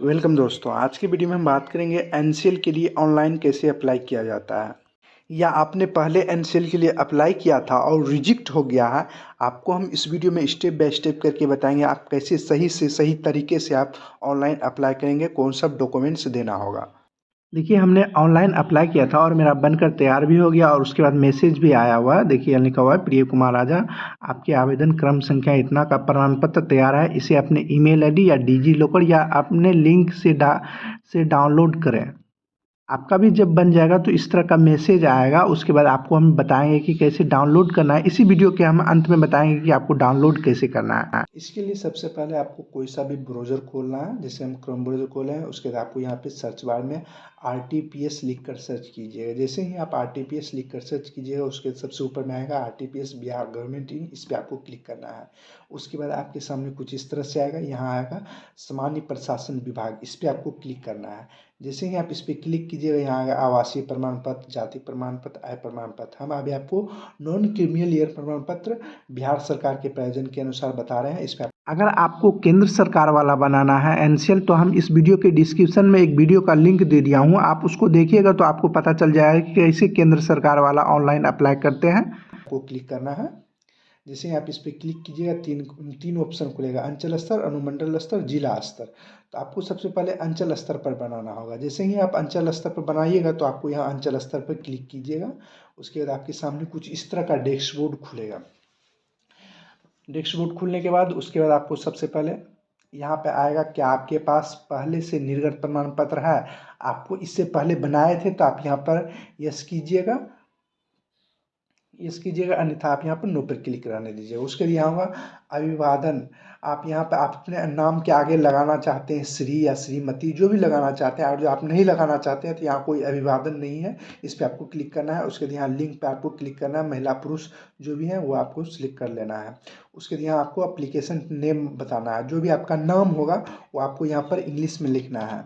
Welcome दोस्तों। आज की वीडियो में हम बात करेंगे एनसीएल के लिए ऑनलाइन कैसे अप्लाई किया जाता है, या आपने पहले एनसीएल के लिए अप्लाई किया था और रिजेक्ट हो गया है। आपको हम इस वीडियो में स्टेप बाय स्टेप करके बताएंगे आप कैसे सही से सही तरीके से आप ऑनलाइन अप्लाई करेंगे, कौन सा डॉक्यूमेंट्स देना होगा। देखिए, हमने ऑनलाइन अप्लाई किया था और मेरा बनकर तैयार भी हो गया और उसके बाद मैसेज भी आया हुआ है। देखिए, लिखा हुआ है प्रिय कुमार राजा, आपके आवेदन क्रम संख्या इतना का प्रमाण पत्र तैयार है। इसे अपने ईमेल आईडी या डिजी लॉकर या अपने लिंक से डाउनलोड करें। आपका भी जब बन जाएगा तो इस तरह का मैसेज आएगा। उसके बाद आपको हम बताएंगे कि कैसे डाउनलोड करना है। इसी वीडियो के हम अंत में बताएंगे कि आपको डाउनलोड कैसे करना है। इसके लिए सबसे पहले आपको कोई सा भी ब्राउज़र खोलना है। जैसे हम क्रोम ब्राउज़र खोले हैं, उसके बाद आपको यहाँ पे सर्च बार में RTPS लिख कर सर्च कीजिएगा। जैसे ही आप RTPS लिख कर सर्च कीजिएगा, उसके सबसे ऊपर में आएगा RTPS बिहार गवर्नमेंट इन, इस पर आपको क्लिक करना है। उसके बाद आपके सामने कुछ इस तरह से आएगा। यहाँ आएगा सामान्य प्रशासन विभाग, इस पर आपको क्लिक करना है। जैसे ही आप इस पर क्लिक कीजिएगा, यहाँ आएगा आवासीय प्रमाण पत्र, जाति प्रमाण पत्र, आय प्रमाण पत्र। हम अभी आपको नॉन क्रिमिनल ईयर प्रमाण पत्र बिहार सरकार के प्रयोजन के अनुसार बता रहे हैं। इस पर अगर आपको केंद्र सरकार वाला बनाना है एनसीएल, तो हम इस वीडियो के डिस्क्रिप्शन में एक वीडियो का लिंक दे दिया हूँ, आप उसको देखिएगा तो आपको पता चल जाएगा कि कैसे केंद्र सरकार वाला ऑनलाइन अप्लाई करते हैं। आपको क्लिक करना है। जैसे ही आप इस पर क्लिक कीजिएगा, तीन ऑप्शन खुलेगा, अंचल स्तर, अनुमंडल स्तर, जिला स्तर। तो आपको सबसे पहले अंचल स्तर पर बनाना होगा। जैसे ही आप अंचल स्तर पर बनाइएगा तो आपको यहाँ अंचल स्तर पर क्लिक कीजिएगा। उसके बाद आपके सामने कुछ इस तरह का डैशबोर्ड खुलेगा। डैशबोर्ड खुलने के बाद उसके बाद आपको सबसे पहले यहाँ पे आएगा क्या आपके पास पहले से निर्गत प्रमाण पत्र है। आपको इससे पहले बनाए थे तो आप यहाँ पर यस कीजिएगा, अन्यथा आप यहाँ पर नो पर क्लिक रहने दीजिएगा। उसके लिए यहाँ होगा अभिवादन। आप यहाँ पर आप अपने नाम के आगे लगाना चाहते हैं श्री या श्रीमती, जो भी लगाना चाहते हैं। और जो आप नहीं लगाना चाहते हैं तो यहाँ कोई अभिवादन नहीं है, इस पर आपको क्लिक करना है। उसके लिए यहाँ लिंक पे आपको क्लिक करना है, महिला पुरुष जो भी है वो आपको सिलेक्ट कर लेना है। उसके लिए यहाँ आपको अप्लीकेशन नेम बताना है, जो भी आपका नाम होगा वो आपको यहाँ पर इंग्लिश में लिखना है।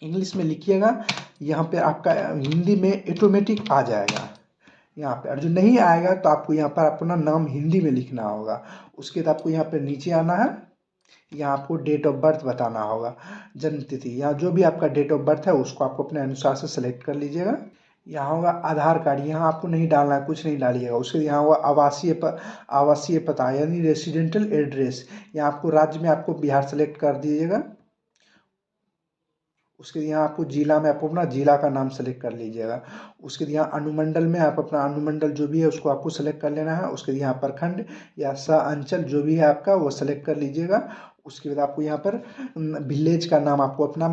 इंग्लिश में लिखिएगा, यहाँ पे आपका हिंदी में ऑटोमेटिक आ जाएगा यहाँ पे। और जो नहीं आएगा तो आपको यहाँ पर अपना नाम हिंदी में लिखना होगा। उसके बाद आपको यहाँ पर नीचे आना है, यहाँ आपको डेट ऑफ बर्थ बताना होगा, जन्म तिथि। यहाँ जो भी आपका डेट ऑफ बर्थ है उसको आपको अपने अनुसार से सेलेक्ट कर लीजिएगा। यहाँ होगा आधार कार्ड, यहाँ आपको नहीं डालना है, कुछ नहीं डालिएगा। उसके यहाँ होगा आवासीय पता यानी रेसिडेंटल एड्रेस, यहाँ आपको राज्य में आपको बिहार सेलेक्ट कर दीजिएगा। उसके यहाँ आपको जिला में आपको अपना जिला का नाम सेलेक्ट कर लीजिएगा। उसके यहाँ अनुमंडल में आप अपना अनुमंडल जो भी है उसको आपको सेलेक्ट कर लेना है। उसके यहाँ प्रखंड या स अंचल जो भी है आपका वो सेलेक्ट कर लीजिएगा। उसके बाद आपको यहाँ पर विलेज का नाम आपको अपना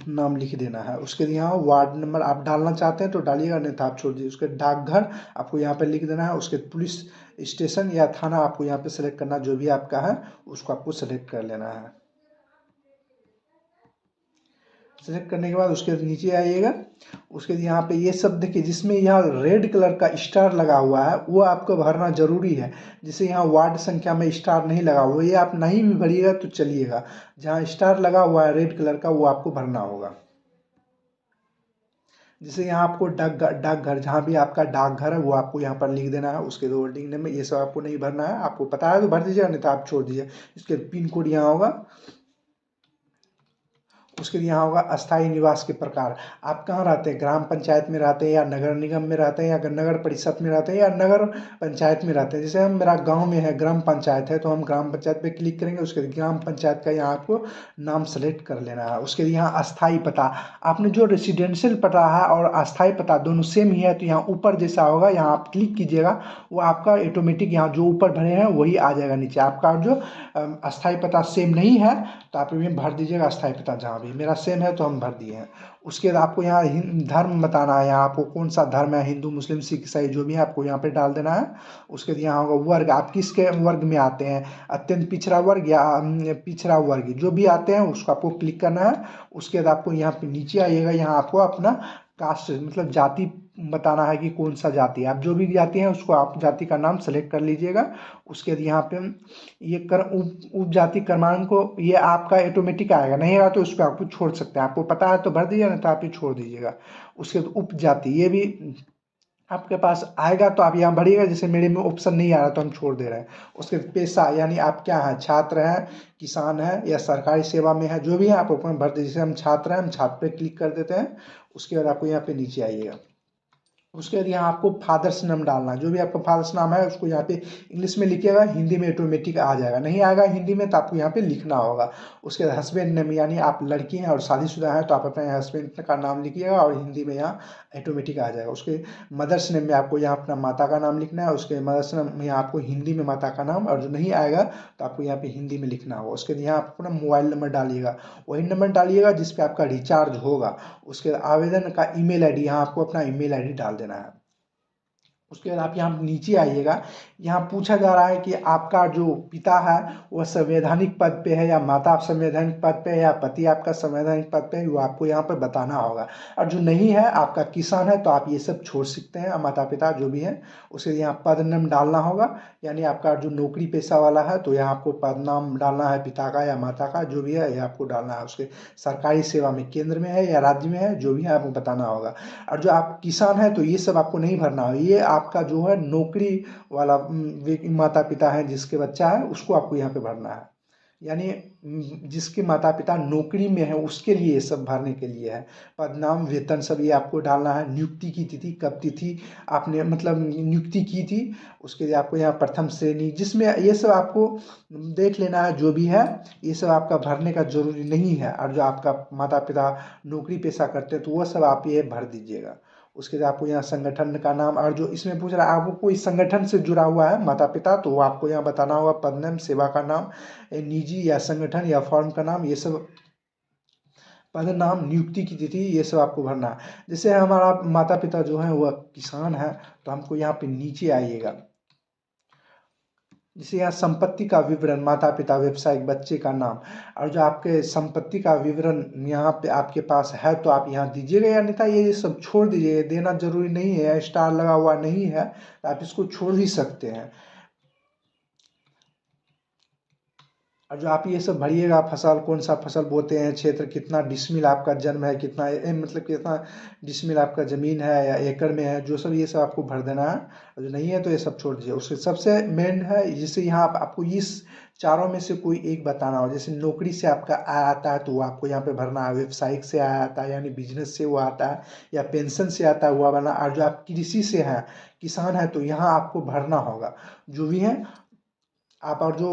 नाम लिख देना है। उसके यहाँ वार्ड नंबर आप डालना चाहते हैं तो डालिएगा, नहीं तो आप छोड़ दीजिए। उसके डाकघर आपको यहाँ पर लिख देना है। उसके पुलिस स्टेशन या थाना आपको यहाँ पर सेलेक्ट करना, जो भी आपका है उसको आपको सेलेक्ट कर लेना है। सेलेक्ट करने के बाद उसके नीचे आइएगा। उसके यहाँ पे ये सब देखिए, जिसमें यहाँ रेड कलर का स्टार लगा हुआ है वो आपको भरना जरूरी है। जिसे यहाँ वार्ड संख्या में स्टार नहीं लगा हुआ, ये आप नहीं भी भरिएगा तो चलिएगा। जहाँ स्टार लगा हुआ है रेड कलर का वो आपको भरना होगा। जैसे यहाँ आपको डाकघर जहाँ भी आपका डाकघर है वो आपको यहाँ पर लिख देना है। उसके होल्डिंग नेम में ये सब आपको नहीं भरना है, आपको पता है तो भर दीजिएगा, नहीं तो आप छोड़ दीजिए। इसके पिन कोड यहाँ होगा। उसके लिए यहाँ होगा अस्थायी निवास के प्रकार, आप कहाँ रहते हैं, ग्राम पंचायत में रहते हैं या नगर निगम में रहते हैं या नगर परिषद में रहते हैं या नगर पंचायत में रहते हैं। जैसे हम मेरा गांव में है, ग्राम पंचायत है, तो हम ग्राम पंचायत पे क्लिक करेंगे। उसके ग्राम पंचायत का यहाँ आपको नाम सेलेक्ट कर लेना है। उसके लिए यहाँ अस्थायी पता, आपने जो रेसिडेंशियल पता है और अस्थायी पता दोनों सेम ही है तो यहाँ ऊपर जैसा होगा यहाँ आप क्लिक कीजिएगा, वो आपका ऑटोमेटिक यहाँ जो ऊपर भरे हैं वही आ जाएगा नीचे। आपका जो अस्थायी पता सेम नहीं है तो आप इसमें भर दीजिएगा अस्थायी पता, जहाँ भी मेरा सेम है तो हम भर दिए हैं। उसके बाद आपको यहाँ धर्म बताना है, यहाँ आपको कौन सा धर्म है, हिंदू मुस्लिम सिख ईसाई जो भी है आपको यहाँ पे डाल देना है। उसके बाद यहाँ होगा वर्ग, आप किसके वर्ग में आते हैं, अत्यंत पिछड़ा वर्ग या पिछड़ा वर्ग, जो भी आते हैं उसको आपको क्लिक करना है। उसके बाद आपको यहाँ पे नीचे आइएगा, यहाँ आपको अपना कास्ट मतलब जाति बताना है कि कौन सा जाति है। आप जो भी जाति है उसको आप जाति का नाम सेलेक्ट कर लीजिएगा। उसके बाद यहाँ पे ये उप जाति क्रमांक को ये आपका ऑटोमेटिक आएगा, नहीं आएगा तो उस पर आपको छोड़ सकते हैं। आपको पता है तो भर दीजिएगा, नहीं तो आप ही छोड़ दीजिएगा। उसके बाद उप जाति, ये भी आपके पास आएगा तो आप यहाँ भरिएगा। जैसे मेरे में ऑप्शन नहीं आ रहा तो हम छोड़ दे रहे हैं। उसके पेशा यानी आप क्या हैं, छात्र हैं, किसान हैं या सरकारी सेवा में है, जो भी है आप अपना भर दीजिए। जैसे हम छात्र हैं, हम छात्र पे क्लिक कर देते हैं। उसके बाद आपको यहाँ पे नीचे आइएगा। उसके बाद यहाँ आपको फादर्स नाम डालना है। जो भी आपका फादर्स नाम है उसको यहाँ पे इंग्लिश में लिखिएगा, हिंदी में ऑटोमेटिक आ जाएगा। नहीं आएगा हिंदी में तो आपको यहाँ पे लिखना होगा। उसके बाद हस्बैंड नेम, यानी आप लड़की हैं और शादीशुदा हैं तो आप अपने हस्बैंड का नाम लिखिएगा और हिंदी में यहाँ ऑटोमेटिक आ जाएगा। उसके मदर्स नेम में आपको यहाँ अपना माता का नाम लिखना है। उसके मदर्स नेम में आपको हिंदी में माता का नाम, और जो नहीं आएगा तो आपको यहाँ पे हिंदी में लिखना होगा। उसके बाद यहाँ आप अपना मोबाइल नंबर डालिएगा, वही नंबर डालिएगा जिस पे आपका रिचार्ज होगा। उसके बाद आवेदन का ईमेल आईडी, यहाँ आपको अपना ईमेल आईडी डाल देना है। उसके बाद आप यहाँ नीचे आइएगा। यहाँ पूछा जा रहा है कि आपका जो पिता है वह संवैधानिक पद पे है या माता संवैधानिक पद पे है या पति आपका संवैधानिक पद पे है, वो आपको यहाँ पर बताना होगा। और जो नहीं है, आपका किसान है, तो आप ये सब छोड़ सकते हैं, माता पिता जो भी हैं। उसे यहाँ पद नाम डालना होगा, यानी आपका जो नौकरी पेशा वाला है तो यहाँ आपको पद नाम डालना है, पिता का या माता का जो भी है यह आपको डालना है। उसके सरकारी सेवा में केंद्र में है या राज्य में है, जो भी है आपको बताना होगा। और जो आप किसान है तो ये सब आपको नहीं भरना है। ये आपका जो है नौकरी वाला माता पिता है, जिसके बच्चा है उसको आपको यहाँ पे भरना है। यानी जिसके माता पिता नौकरी में है उसके लिए ये सब भरने के लिए है। पद नाम, वेतन सब ये आपको डालना है। नियुक्ति की तिथि, कब तिथि आपने मतलब नियुक्ति की थी, उसके लिए आपको यहाँ प्रथम श्रेणी, जिसमें ये सब आपको देख लेना है। जो भी है ये सब आपका भरने का जरूरी नहीं है। और जो आपका माता पिता नौकरी पेशा करते हैं तो वो सब आप ये भर दीजिएगा। उसके बाद आपको यहाँ संगठन का नाम, और जो इसमें पूछ रहा है आपको कोई संगठन से जुड़ा हुआ है माता पिता, तो वो आपको यहाँ बताना होगा। पद नाम, सेवा का नाम, निजी या संगठन या फॉर्म का नाम, ये सब पद नाम, नियुक्ति की तिथि, ये सब आपको भरना है। जैसे हमारा माता पिता जो है वह किसान है तो हमको यहाँ पे नीचे आइएगा। जैसे यहाँ संपत्ति का विवरण, माता पिता, व्यवसायिक, बच्चे का नाम, और जो आपके संपत्ति का विवरण यहाँ पे आपके पास है तो आप यहाँ दीजिएगा, या अन्यथा ये सब छोड़ दीजिए। देना जरूरी नहीं है, स्टार लगा हुआ नहीं है तो आप इसको छोड़ भी सकते हैं। और जो आप ये सब भरिएगा, फसल कौन सा फसल बोते हैं, क्षेत्र कितना डिसमिल आपका जन्म है, कितना मतलब कितना डिसमिल आपका ज़मीन है या एकड़ में है, जो सब ये सब आपको भर देना है। और जो नहीं है तो ये सब छोड़ दीजिए। उसके सबसे मेन है, जैसे यहाँ आपको इस चारों में से कोई एक बताना हो। जैसे नौकरी से आपका आय आता है तो वो आपको यहाँ पे भरना है। व्यवसायिक से आय आता है यानी बिजनेस से वो आता है, या पेंशन से आता है वो भरना। और जो आप कृषि से हैं, किसान है, तो यहाँ आपको भरना होगा जो भी है आप। और जो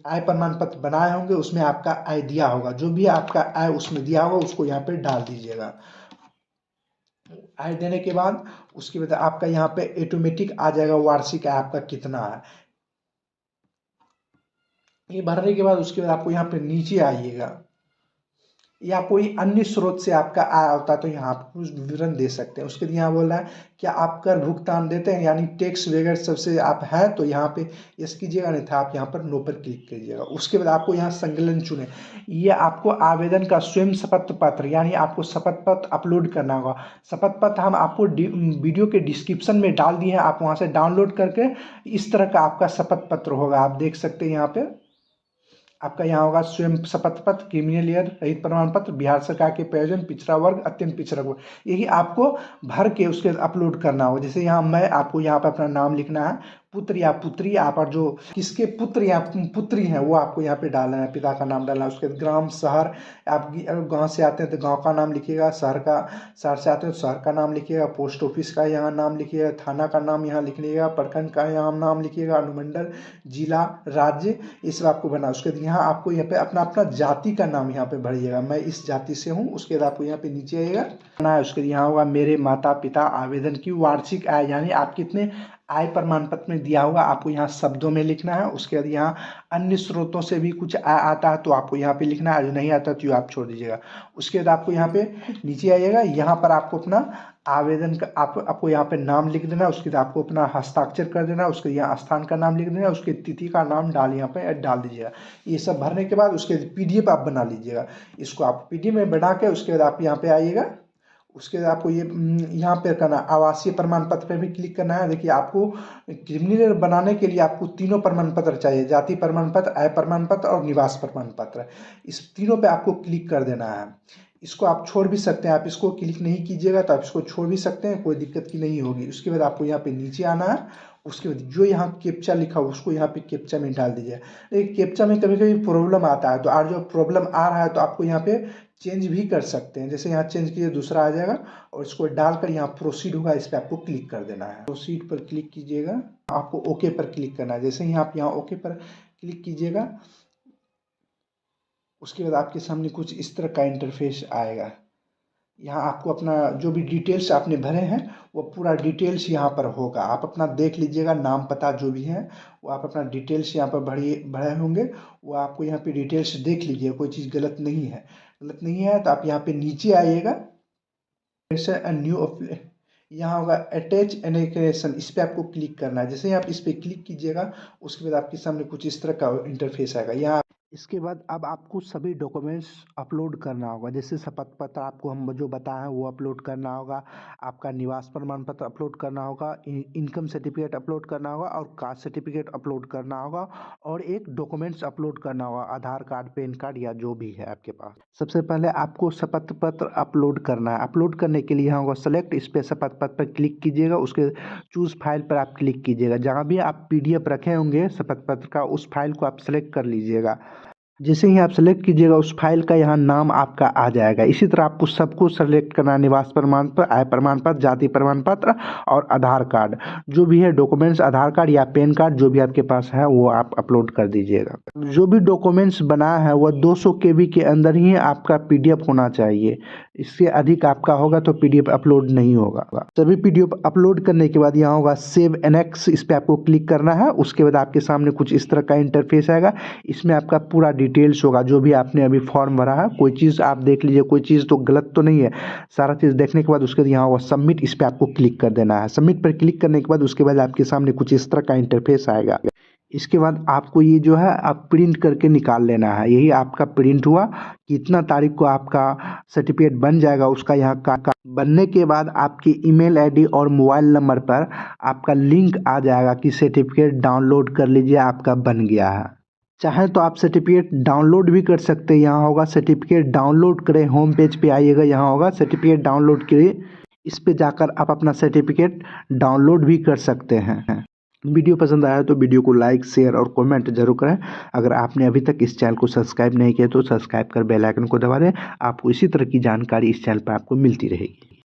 आय प्रमाण पत्र बनाए होंगे उसमें आपका आय दिया होगा, जो भी आपका आय उसमें दिया होगा उसको यहाँ पे डाल दीजिएगा। आय देने के बाद उसके बाद आपका यहाँ पे ऑटोमेटिक आ जाएगा वार्षिक आय आपका कितना है। ये भरने के बाद उसके बाद आपको यहाँ पे नीचे आइएगा, या कोई अन्य स्रोत से आपका आय होता है तो यहाँ आप कुछ विवरण दे सकते हैं। उसके लिए यहाँ बोल रहा है क्या आप कर भुगतान देते हैं, यानी टैक्स वगैरह सबसे आप हैं तो यहाँ पे यस कीजिएगा, नहीं था आप यहाँ पर नो पर क्लिक कीजिएगा। उसके बाद आपको यहाँ संकलन चुने, ये आपको आवेदन का स्वयं शपथ पत्र, यानी आपको शपथ पत्र अपलोड करना होगा। शपथ पत्र हम आपको वीडियो के डिस्क्रिप्शन में डाल दिए हैं, आप वहाँ से डाउनलोड करके इस तरह का आपका शपथ पत्र होगा। आप देख सकते हैं यहाँ पे आपका यहाँ होगा स्वयं शपथ पत्र, क्रिमिनल ईयर, रहित प्रमाण पत्र, बिहार सरकार के प्रयोजन, पिछड़ा वर्ग, अत्यंत पिछड़ा वर्ग, यही आपको भर के उसके अपलोड करना होगा। जैसे यहाँ मैं आपको यहाँ पर अपना नाम लिखना है, पुत्र या पुत्री, आप और जो किसके पुत्र या पुत्री हैं वो आपको यहाँ पे डालना है, पिता का नाम डालना है। उसके ग्राम, शहर, आप गांव से आते हैं तो गांव का नाम लिखिएगा, शहर से आते हैं तो शहर का नाम लिखिएगा, पोस्ट ऑफिस का यहाँ नाम लिखिएगा, थाना का नाम यहाँ लिखिएगा, प्रखंड का यहाँ नाम लिखिएगा, अनुमंडल, जिला, राज्य, ये सब आपको बना। उसके बाद यहाँ आपको यहाँ पे अपना अपना जाति का नाम यहाँ पे भरिएगा, मैं इस जाति से हूँ। उसके बाद आपको यहाँ पे नीचे आइएगा, उसके बाद यहाँ होगा मेरे माता पिता, आवेदन की वार्षिक आय, यानी आप कितने आय प्रमाण पत्र में दिया होगा आपको यहाँ शब्दों में लिखना है। उसके बाद यहाँ अन्य स्रोतों से भी कुछ आय आता है तो आपको यहाँ पे लिखना है, जो नहीं आता तो आप छोड़ दीजिएगा। उसके बाद आपको यहाँ पे नीचे आइएगा, यहाँ पर आपको अपना आवेदन का आपको यहाँ पे नाम लिख देना। उसके बाद आपको अपना हस्ताक्षर कर देना, उसके यहाँ स्थान का नाम लिख देना, उसके तिथि का नाम यहाँ पे डाल दीजिएगा। ये सब भरने के बाद उसके PDF आप बना लीजिएगा। इसको आप PDF में बना के उसके बाद आप यहाँ पे आइएगा। उसके बाद आपको ये यहाँ पे करना, आवासीय प्रमाण पत्र पे भी क्लिक करना है। देखिए आपको क्रिमिनल बनाने के लिए आपको तीनों प्रमाण पत्र चाहिए, जाति प्रमाण पत्र, आय प्रमाण पत्र और निवास प्रमाण पत्र। इस तीनों पे आपको क्लिक कर देना है। इसको आप छोड़ भी सकते हैं, आप इसको क्लिक नहीं कीजिएगा तो आप इसको छोड़ भी सकते हैं, कोई दिक्कत की नहीं होगी। उसके बाद आपको यहाँ पे नीचे आना है, उसके बाद जो यहाँ कैप्चा लिखा हो उसको यहाँ पे कैप्चा में डाल दीजिए। लेकिन कैप्चा में कभी कभी प्रॉब्लम आता है, तो आज जो प्रॉब्लम आ रहा है तो आपको यहाँ पे चेंज भी कर सकते हैं। जैसे यहाँ चेंज कीजिए, दूसरा आ जाएगा और इसको डालकर यहाँ प्रोसीड होगा, इस पर आपको क्लिक कर देना है। प्रोसीड पर क्लिक कीजिएगा, आपको ओके पर क्लिक करना है। जैसे ही आप यहाँ ओके पर क्लिक कीजिएगा, उसके बाद आपके सामने कुछ इस तरह का इंटरफेस आएगा। यहाँ आपको अपना जो भी डिटेल्स आपने भरे हैं वो पूरा डिटेल्स यहाँ पर होगा। आप अपना देख लीजिएगा, नाम पता जो भी है वो आप अपना डिटेल्स यहाँ पर भरे होंगे, वो आपको यहाँ पे डिटेल्स देख लीजिए, कोई चीज़ गलत नहीं है तो आप यहाँ पे नीचे आइएगा। न्यू यहाँ होगा अटैच एनेक्रेशन, इस पर आपको क्लिक करना है। जैसे ही आप इस पर क्लिक कीजिएगा, उसके बाद आपके सामने कुछ इस तरह का इंटरफेस आएगा। यहाँ इसके बाद अब आपको सभी डॉक्यूमेंट्स अपलोड करना होगा। जैसे शपथ पत्र आपको हम जो बताएं वो अपलोड करना होगा, आपका निवास प्रमाण पत्र अपलोड करना होगा, इनकम सर्टिफिकेट अपलोड करना होगा और कास्ट सर्टिफिकेट अपलोड करना होगा, और एक डॉक्यूमेंट्स अपलोड करना होगा, आधार कार्ड, पैन कार्ड या जो भी है आपके पास। सबसे पहले आपको शपथ पत्र अपलोड करना है। अपलोड करने के लिए यहाँ होगा सेलेक्ट, इस पर शपथ पत्र पर क्लिक कीजिएगा, उसके चूज फाइल पर आप क्लिक कीजिएगा। जहाँ भी आप PDF रखे होंगे शपथ पत्र का, उस फाइल को आप सेलेक्ट कर लीजिएगा। जैसे ही आप सेलेक्ट कीजिएगा उस फाइल का यहाँ नाम आपका आ जाएगा। इसी तरह आपको सबको सेलेक्ट करना है, निवास प्रमाण पत्र, आय प्रमाण पत्र, जाति प्रमाण पत्र और आधार कार्ड, जो भी है डॉक्यूमेंट्स, आधार कार्ड या पैन कार्ड जो भी आपके पास है वो आप अपलोड कर दीजिएगा। जो भी डॉक्यूमेंट्स बना है वह 200 KB के अंदर ही आपका PDF होना चाहिए। इससे अधिक आपका होगा तो PDF अपलोड नहीं होगा। सभी PDF अपलोड करने के बाद यहाँ होगा सेव एनेक्स, इस पर आपको क्लिक करना है। उसके बाद आपके सामने कुछ इस तरह का इंटरफेस आएगा। इसमें आपका पूरा डिटेल्स होगा, जो भी आपने अभी फॉर्म भरा है। कोई चीज़ आप देख लीजिए, कोई चीज़ तो गलत तो नहीं है। सारा चीज़ देखने के बाद उसके बाद यहाँ होगा सबमिट, इस पर आपको क्लिक कर देना है। सबमिट पर क्लिक करने के बाद उसके बाद आपके सामने कुछ इस तरह का इंटरफेस आएगा। इसके बाद आपको ये जो है आप प्रिंट करके निकाल लेना है। यही आपका प्रिंट हुआ। कितना तारीख को आपका सर्टिफिकेट बन जाएगा उसका यहाँ का बनने के बाद आपकी ईमेल आईडी और मोबाइल नंबर पर आपका लिंक आ जाएगा कि सर्टिफिकेट डाउनलोड कर लीजिए, आपका बन गया है। चाहे तो आप सर्टिफिकेट डाउनलोड भी कर सकते हैं। यहाँ होगा सर्टिफिकेट डाउनलोड करें, होम पेज पे आइएगा, यहाँ होगा सर्टिफिकेट डाउनलोड करिए। इस पे जाकर आप अपना सर्टिफिकेट डाउनलोड भी कर सकते हैं। वीडियो पसंद आया तो वीडियो को लाइक, शेयर और कमेंट जरूर करें। अगर आपने अभी तक इस चैनल को सब्सक्राइब नहीं किया तो सब्सक्राइब कर बेल आइकन को दबा दें। आपको इसी तरह की जानकारी इस चैनल पर आपको मिलती रहेगी।